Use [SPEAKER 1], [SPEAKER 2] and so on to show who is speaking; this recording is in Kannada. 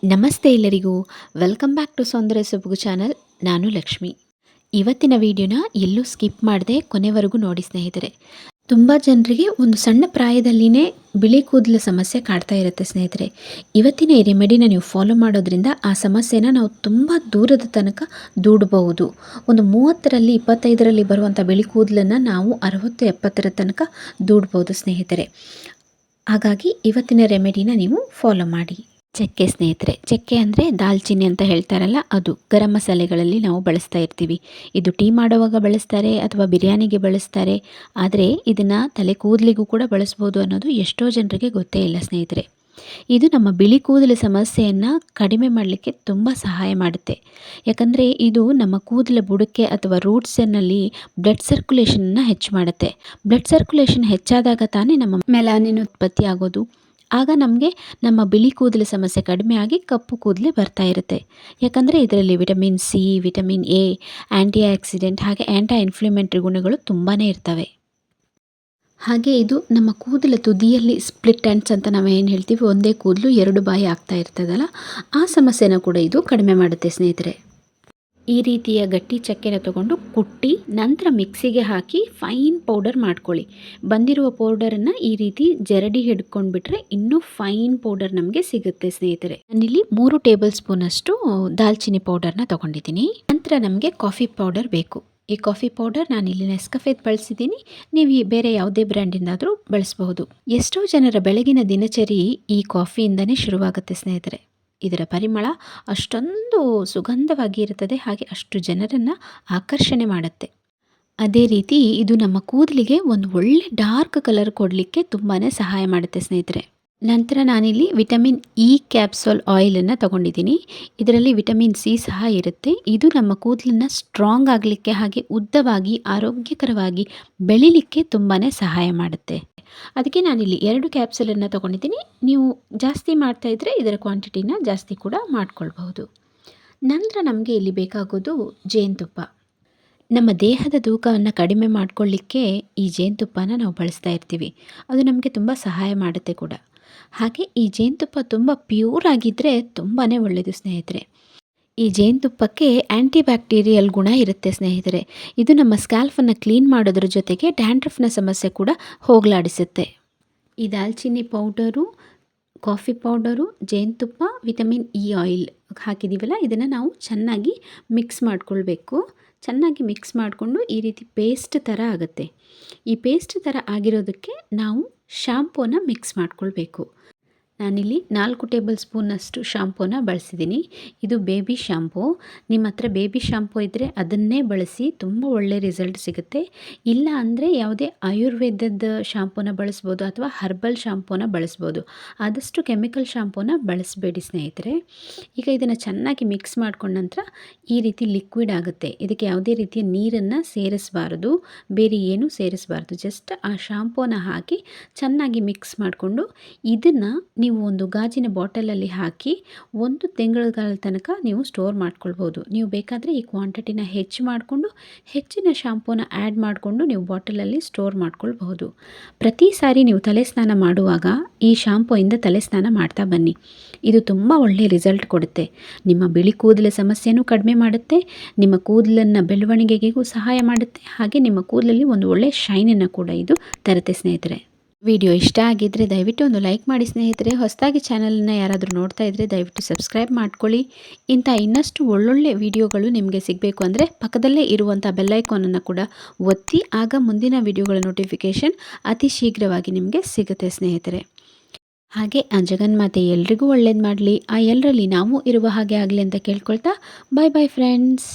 [SPEAKER 1] ನಮಸ್ತೆ ಎಲ್ಲರಿಗೂ. ವೆಲ್ಕಮ್ ಬ್ಯಾಕ್ ಟು ಸೌಂದರ್ಯ ಸೊಬಗು ಚಾನಲ್. ನಾನು ಲಕ್ಷ್ಮಿ. ಇವತ್ತಿನ ವಿಡಿಯೋನ ಎಲ್ಲೂ ಸ್ಕಿಪ್ ಮಾಡದೆ ಕೊನೆವರೆಗೂ ನೋಡಿ ಸ್ನೇಹಿತರೆ. ತುಂಬ ಜನರಿಗೆ ಒಂದು ಸಣ್ಣ ಪ್ರಾಯದಲ್ಲಿನೇ ಬಿಳಿ ಕೂದಲ ಸಮಸ್ಯೆ ಕಾಡ್ತಾ ಇರುತ್ತೆ ಸ್ನೇಹಿತರೆ. ಇವತ್ತಿನ ಈ ರೆಮಿಡಿನ ನೀವು ಫಾಲೋ ಮಾಡೋದ್ರಿಂದ ಆ ಸಮಸ್ಯೆನ ನಾವು ತುಂಬ ದೂರದ ತನಕ ದೂಡಬಹುದು. ಒಂದು 30ರಲ್ಲಿ 25ರಲ್ಲಿ ಬರುವಂಥ ಬಿಳಿ ಕೂದಲನ್ನು ನಾವು 60-70ರ ತನಕ ದೂಡ್ಬೋದು ಸ್ನೇಹಿತರೆ. ಹಾಗಾಗಿ ಇವತ್ತಿನ ರೆಮಿಡಿನ ನೀವು ಫಾಲೋ ಮಾಡಿ. ಚಕ್ಕೆ ಸ್ನೇಹಿತರೆ, ಚಕ್ಕೆ ಅಂದರೆ ದಾಲ್ಚಿನ್ನಿ ಅಂತ ಹೇಳ್ತಾರಲ್ಲ, ಅದು ಗರಂ ಮಸಾಲೆಗಳಲ್ಲಿ ನಾವು ಬಳಸ್ತಾ ಇರ್ತೀವಿ. ಇದು ಟೀ ಮಾಡುವಾಗ ಬಳಸ್ತಾರೆ ಅಥವಾ ಬಿರಿಯಾನಿಗೆ ಬಳಸ್ತಾರೆ. ಆದರೆ ಇದನ್ನು ತಲೆ ಕೂದಲಿಗೂ ಕೂಡ ಬಳಸ್ಬೋದು ಅನ್ನೋದು ಎಷ್ಟೋ ಜನರಿಗೆ ಗೊತ್ತೇ ಇಲ್ಲ ಸ್ನೇಹಿತರೆ. ಇದು ನಮ್ಮ ಬಿಳಿ ಕೂದಲ ಸಮಸ್ಯೆಯನ್ನು ಕಡಿಮೆ ಮಾಡಲಿಕ್ಕೆ ತುಂಬ ಸಹಾಯ ಮಾಡುತ್ತೆ. ಯಾಕಂದರೆ ಇದು ನಮ್ಮ ಕೂದಲ ಬುಡಕ್ಕೆ ಅಥವಾ ರೂಟ್ಸನ್ನಲ್ಲಿ ಬ್ಲಡ್ ಸರ್ಕ್ಯುಲೇಷನನ್ನು ಹೆಚ್ಚು ಮಾಡುತ್ತೆ. ಬ್ಲಡ್ ಸರ್ಕ್ಯುಲೇಷನ್ ಹೆಚ್ಚಾದಾಗ ತಾನೇ ನಮ್ಮ ಮೆಲಾನಿನ್ ಉತ್ಪತ್ತಿ ಆಗೋದು. ಆಗ ನಮಗೆ ನಮ್ಮ ಬಿಳಿ ಕೂದಲ ಸಮಸ್ಯೆ ಕಡಿಮೆ ಆಗಿ ಕಪ್ಪು ಕೂದಲೇ ಬರ್ತಾ ಇರುತ್ತೆ. ಯಾಕಂದರೆ ಇದರಲ್ಲಿ vitamin C, vitamin A, anti accident ಹಾಗೆ ಆ್ಯಂಟಿ ಇನ್ಫ್ಲಮೇಟರಿ ಗುಣಗಳು ತುಂಬಾ ಇರ್ತವೆ. ಹಾಗೆ ಇದು ನಮ್ಮ ಕೂದಲ ತುದಿಯಲ್ಲಿ ಸ್ಪ್ಲಿಟ್ ಎಂಡ್ಸ್ ಅಂತ ನಾವು ಏನು ಹೇಳ್ತೀವಿ, ಒಂದೇ ಕೂದಲು ಎರಡು ಬಾಯಿ ಆಗ್ತಾ ಇರ್ತದಲ್ಲ, ಆ ಸಮಸ್ಯೆನ ಕೂಡ ಇದು ಕಡಿಮೆ ಮಾಡುತ್ತೆ ಸ್ನೇಹಿತರೆ. ಈ ರೀತಿಯ ಗಟ್ಟಿ ಚಕ್ಕೆನ ತಗೊಂಡು ಕುಟ್ಟಿ ನಂತರ ಮಿಕ್ಸಿಗೆ ಹಾಕಿ ಫೈನ್ ಪೌಡರ್ ಮಾಡ್ಕೊಳ್ಳಿ. ಬಂದಿರುವ ಪೌಡರನ್ನು ಈ ರೀತಿ ಜರಡಿ ಹಿಡ್ಕೊಂಡ್ಬಿಟ್ರೆ ಇನ್ನೂ ಫೈನ್ ಪೌಡರ್ ನಮಗೆ ಸಿಗುತ್ತೆ ಸ್ನೇಹಿತರೆ. ನಾನಿಲ್ಲಿ 3 ಟೇಬಲ್ ಸ್ಪೂನಷ್ಟು ದಾಲ್ಚಿನ್ನಿ ಪೌಡರ್ನ ತೊಗೊಂಡಿದ್ದೀನಿ. ನಂತರ ನಮಗೆ ಕಾಫಿ ಪೌಡರ್ ಬೇಕು. ಈ ಕಾಫಿ ಪೌಡರ್ ನಾನಿಲ್ಲಿ ನೆಸ್ಕಫೇದ್ ಬಳಸಿದ್ದೀನಿ. ನೀವು ಬೇರೆ ಯಾವುದೇ ಬ್ರ್ಯಾಂಡಿಂದಾದರೂ ಬಳಸಬಹುದು. ಎಷ್ಟೋ ಜನರ ಬೆಳಗಿನ ದಿನಚರಿ ಈ ಕಾಫಿಯಿಂದನೇ ಶುರುವಾಗುತ್ತೆ ಸ್ನೇಹಿತರೆ. ಇದರ ಪರಿಮಳ ಅಷ್ಟೊಂದು ಸುಗಂಧವಾಗಿ ಇರುತ್ತದೆ, ಹಾಗೆ ಅಷ್ಟು ಜನರನ್ನು ಆಕರ್ಷಣೆ ಮಾಡುತ್ತೆ. ಅದೇ ರೀತಿ ಇದು ನಮ್ಮ ಕೂದಲಿಗೆ ಒಂದು ಒಳ್ಳೆ ಡಾರ್ಕ್ ಕಲರ್ ಕೊಡಲಿಕ್ಕೆ ತುಂಬಾ ಸಹಾಯ ಮಾಡುತ್ತೆ ಸ್ನೇಹಿತರೆ. ನಂತರ ನಾನಿಲ್ಲಿ ವಿಟಮಿನ್ ಇ ಕ್ಯಾಪ್ಸೂಲ್ ಆಯಿಲನ್ನು ತಗೊಂಡಿದ್ದೀನಿ. ಇದರಲ್ಲಿ ವಿಟಮಿನ್ ಸಿ ಸಹ ಇರುತ್ತೆ. ಇದು ನಮ್ಮ ಕೂದಲನ್ನು ಸ್ಟ್ರಾಂಗ್ ಆಗಲಿಕ್ಕೆ ಹಾಗೆ ಉದ್ದವಾಗಿ ಆರೋಗ್ಯಕರವಾಗಿ ಬೆಳಿಲಿಕ್ಕೆ ತುಂಬಾ ಸಹಾಯ ಮಾಡುತ್ತೆ. ಅದಕ್ಕೆ ನಾನಿಲ್ಲಿ 2 ಕ್ಯಾಪ್ಸೂಲನ್ನು ತೊಗೊಂಡಿದ್ದೀನಿ. ನೀವು ಜಾಸ್ತಿ ಮಾಡ್ತಾಯಿದ್ರೆ ಇದರ ಕ್ವಾಂಟಿಟಿನ ಜಾಸ್ತಿ ಕೂಡ ಮಾಡ್ಕೊಳ್ಬಹುದು. ನಂತರ ನಮಗೆ ಇಲ್ಲಿ ಬೇಕಾಗೋದು ಜೇನುತುಪ್ಪ. ನಮ್ಮ ದೇಹದ ತೂಕವನ್ನು ಕಡಿಮೆ ಮಾಡಿಕೊಳ್ಳಿಕ್ಕೆ ಈ ಜೇನುತುಪ್ಪನ ನಾವು ಬಳಸ್ತಾ ಇರ್ತೀವಿ. ಅದು ನಮಗೆ ತುಂಬ ಸಹಾಯ ಮಾಡುತ್ತೆ ಕೂಡ. ಹಾಗೆ ಈ ಜೇನುತುಪ್ಪ ತುಂಬ ಪ್ಯೂರ್ ಆಗಿದ್ದರೆ ತುಂಬಾ ಒಳ್ಳೆಯದು ಸ್ನೇಹಿತರೆ. ಈ ಜೇನುತುಪ್ಪಕ್ಕೆ ಆ್ಯಂಟಿ ಬ್ಯಾಕ್ಟೀರಿಯಲ್ ಗುಣ ಇರುತ್ತೆ ಸ್ನೇಹಿತರೆ. ಇದು ನಮ್ಮ ಸ್ಕ್ಯಾಲ್ಫನ್ನು ಕ್ಲೀನ್ ಮಾಡೋದ್ರ ಜೊತೆಗೆ ಡ್ಯಾಂಡ್ರಫ್ನ ಸಮಸ್ಯೆ ಕೂಡ ಹೋಗಲಾಡಿಸುತ್ತೆ. ಈ ದಾಲ್ಚಿನ್ನಿ ಪೌಡರು, ಕಾಫಿ ಪೌಡರು, ಜೇನುತುಪ್ಪ, ವಿಟಮಿನ್ ಇ ಆಯಿಲ್ ಹಾಕಿದ್ದೀವಲ್ಲ, ಇದನ್ನು ನಾವು ಚೆನ್ನಾಗಿ ಮಿಕ್ಸ್ ಮಾಡಿಕೊಳ್ಬೇಕು. ಚೆನ್ನಾಗಿ ಮಿಕ್ಸ್ ಮಾಡಿಕೊಂಡು ಈ ರೀತಿ ಪೇಸ್ಟ್ ಥರ ಆಗುತ್ತೆ. ಈ ಪೇಸ್ಟ್ ಥರ ಆಗಿರೋದಕ್ಕೆ ನಾವು ಶಾಂಪೂನ ಮಿಕ್ಸ್ ಮಾಡಿಕೊಳ್ಬೇಕು. ನಾನಿಲ್ಲಿ 4 ಟೇಬಲ್ ಸ್ಪೂನಷ್ಟು ಶಾಂಪೂನ ಬಳಸಿದ್ದೀನಿ. ಇದು ಬೇಬಿ ಶಾಂಪೂ. ನಿಮ್ಮ ಹತ್ರ ಬೇಬಿ ಶಾಂಪೂ ಇದ್ದರೆ ಅದನ್ನೇ ಬಳಸಿ, ತುಂಬ ಒಳ್ಳೆ ರಿಸಲ್ಟ್ ಸಿಗುತ್ತೆ. ಇಲ್ಲ ಅಂದರೆ ಯಾವುದೇ ಆಯುರ್ವೇದದ ಶಾಂಪೂನ ಬಳಸ್ಬೋದು ಅಥವಾ ಹರ್ಬಲ್ ಶಾಂಪೂನ ಬಳಸ್ಬೋದು. ಆದಷ್ಟು ಕೆಮಿಕಲ್ ಶಾಂಪೂನ ಬಳಸಬೇಡಿ ಸ್ನೇಹಿತರೆ. ಈಗ ಇದನ್ನು ಚೆನ್ನಾಗಿ ಮಿಕ್ಸ್ ಮಾಡ್ಕೊಂಡ ನಂತರ ಈ ರೀತಿ ಲಿಕ್ವಿಡ್ ಆಗುತ್ತೆ. ಇದಕ್ಕೆ ಯಾವುದೇ ರೀತಿಯ ನೀರನ್ನು ಸೇರಿಸಬಾರ್ದು, ಬೇರೆ ಏನೂ ಸೇರಿಸಬಾರ್ದು. ಜಸ್ಟ್ ಆ ಶಾಂಪೂನ ಹಾಕಿ ಚೆನ್ನಾಗಿ ಮಿಕ್ಸ್ ಮಾಡಿಕೊಂಡು ಇದನ್ನು ನೀವು ಒಂದು ಗಾಜಿನ ಬಾಟಲಲ್ಲಿ ಹಾಕಿ 1 ತಿಂಗಳ ತನಕ ನೀವು ಸ್ಟೋರ್ ಮಾಡ್ಕೊಳ್ಬೋದು. ನೀವು ಬೇಕಾದರೆ ಈ ಕ್ವಾಂಟಿಟಿನ ಹೆಚ್ಚು ಮಾಡಿಕೊಂಡು ಹೆಚ್ಚಿನ ಶಾಂಪೂನ ಆ್ಯಡ್ ಮಾಡಿಕೊಂಡು ನೀವು ಬಾಟಲಲ್ಲಿ ಸ್ಟೋರ್ ಮಾಡ್ಕೊಳ್ಬಹುದು. ಪ್ರತಿ ಸಾರಿ ನೀವು ತಲೆ ಸ್ನಾನ ಮಾಡುವಾಗ ಈ ಶಾಂಪೂಯಿಂದ ತಲೆ ಸ್ನಾನ ಮಾಡ್ತಾ ಬನ್ನಿ. ಇದು ತುಂಬ ಒಳ್ಳೆಯ ರಿಸಲ್ಟ್ ಕೊಡುತ್ತೆ. ನಿಮ್ಮ ಬಿಳಿ ಕೂದಲ ಸಮಸ್ಯೆನೂ ಕಡಿಮೆ ಮಾಡುತ್ತೆ, ನಿಮ್ಮ ಕೂದಲನ್ನು ಬೆಳವಣಿಗೆಗೂ ಸಹಾಯ ಮಾಡುತ್ತೆ, ಹಾಗೆ ನಿಮ್ಮ ಕೂದಲಲ್ಲಿ ಒಂದು ಒಳ್ಳೆಯ ಶೈನನ್ನು ಕೂಡ ಇದು ತರುತ್ತೆ ಸ್ನೇಹಿತರೆ. ವಿಡಿಯೋ ಇಷ್ಟ ಆಗಿದ್ದರೆ ದಯವಿಟ್ಟು ಒಂದು ಲೈಕ್ ಮಾಡಿ ಸ್ನೇಹಿತರೆ. ಹೊಸದಾಗಿ ಚಾನಲನ್ನು ಯಾರಾದರೂ ನೋಡ್ತಾ ಇದ್ದರೆ ದಯವಿಟ್ಟು ಸಬ್ಸ್ಕ್ರೈಬ್ ಮಾಡ್ಕೊಳ್ಳಿ. ಇಂಥ ಇನ್ನಷ್ಟು ಒಳ್ಳೊಳ್ಳೆ ವಿಡಿಯೋಗಳು ನಿಮಗೆ ಸಿಗಬೇಕು ಅಂದರೆ ಪಕ್ಕದಲ್ಲೇ ಇರುವಂಥ ಬೆಲ್ಲೈಕಾನನ್ನು ಕೂಡ ಒತ್ತಿ, ಆಗ ಮುಂದಿನ ವಿಡಿಯೋಗಳ ನೋಟಿಫಿಕೇಷನ್ ಅತಿ ಶೀಘ್ರವಾಗಿ ನಿಮಗೆ ಸಿಗುತ್ತೆ ಸ್ನೇಹಿತರೆ. ಹಾಗೆ ಆ ಜಗನ್ಮಾತೆ ಎಲ್ರಿಗೂ ಒಳ್ಳೇದು ಮಾಡಲಿ, ಆ ಎಲ್ಲರಲ್ಲಿ ನಾವು ಇರುವ ಹಾಗೆ ಆಗಲಿ ಅಂತ ಕೇಳ್ಕೊಳ್ತಾ ಬಾಯ್ ಬಾಯ್ ಫ್ರೆಂಡ್ಸ್.